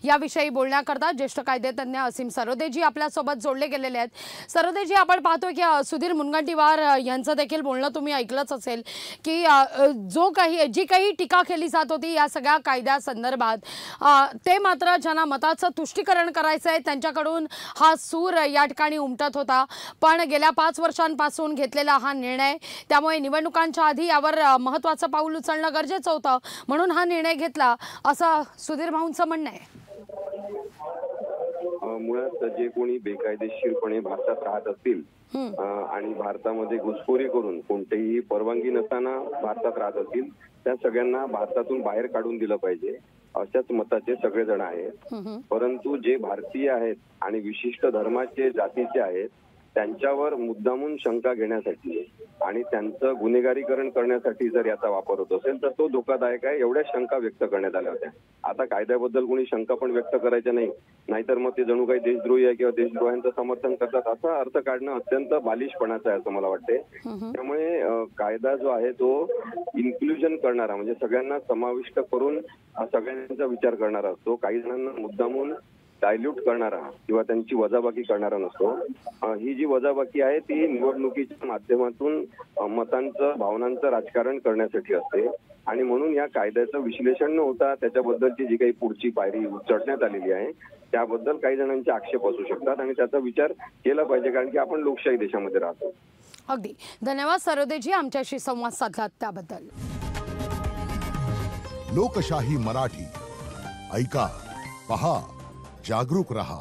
याविषयी बोलण्याकरता ज्येष्ठ कायदेतज्ञ असीम सरोदेजी आपल्यासोबत जोडले गेलेले आहेत। सरोदेजी, आपण पाहतो की सुधीर मुनगंटीवार यांचं देखील बोलणं तुम्ही ऐकलंच असेल की जी काही टीका केली जात होती या सगळ्या कायद्यासंदर्भात, ते मात्र ज्यांना मताचं तुष्टीकरण करायचं आहे त्यांच्याकडून हा सूर या ठिकाणी उमटत होता। पण गेल्या 5 वर्षांपासून घेतलेला हा निर्णय, त्यामुळे निवडणुकांच्या आधी यावर महत्त्वाचं पाऊल उचलणं गरजेचं होतं, म्हणून हा निर्णय घेतला, असं सुधीर भाऊंचं म्हणणं आहे। मुळात जे कोणी बेकायदेशीरपणे भारतात राहत असतील आणि भारतामध्ये घुसखोरी करून कोणतेही परवानगी नसताना भारतात राहत असतील त्या सगळ्यांना भारतातून बाहेर काढून दिलं पाहिजे, अशाच मताचे सगळेजण आहेत। परंतु जे भारतीय आहेत आणि विशिष्ट धर्माचे, जातीचे आहेत त्यांच्यावर मुद्दामून शंका घेण्यासाठी आणि त्यांचं गुन्हेगारीकरण करण्यासाठी जर याचा वापर होत असेल तर तो धोकादायक आहे, एवढ्या शंका व्यक्त करण्यात आल्या होत्या। आता कायद्याबद्दल कोणी शंका पण व्यक्त करायच्या नाही, नाहीतर मग ते जणू काही देशद्रोही आहे किंवा देशद्रोह्यांचं समर्थन करतात असा अर्थ काढणं अत्यंत बालिशपणाचं आहे असं मला वाटते। त्यामुळे कायदा जो आहे तो इन्क्लुजन करणारा, म्हणजे सगळ्यांना समाविष्ट करून सगळ्यांचा विचार करणारा असतो, काही जणांना मुद्दामून डायल्यूट करणारा किंवा त्यांची वजाबाकी करणारा नसतो। ही जी वजाबाकी आहे ती निवडणुकीच्या माध्यमातून मतांचं, भावनांचं राजकारण करण्यासाठी असते आणि म्हणून या कायद्याचं विश्लेषण न होता त्याच्याबद्दलची जी काही पुढची पायरी उचलण्यात आलेली आहे त्याबद्दल काही जणांचे आक्षेप असू शकतात आणि त्याचा विचार केला पाहिजे, कारण की आपण लोकशाही देशामध्ये राहतो। अगदी धन्यवाद सरोदेजी, आमच्याशी संवाद साधलात त्याबद्दल। लोकशाही मराठी ऐका, पहा, जागरूक रहा।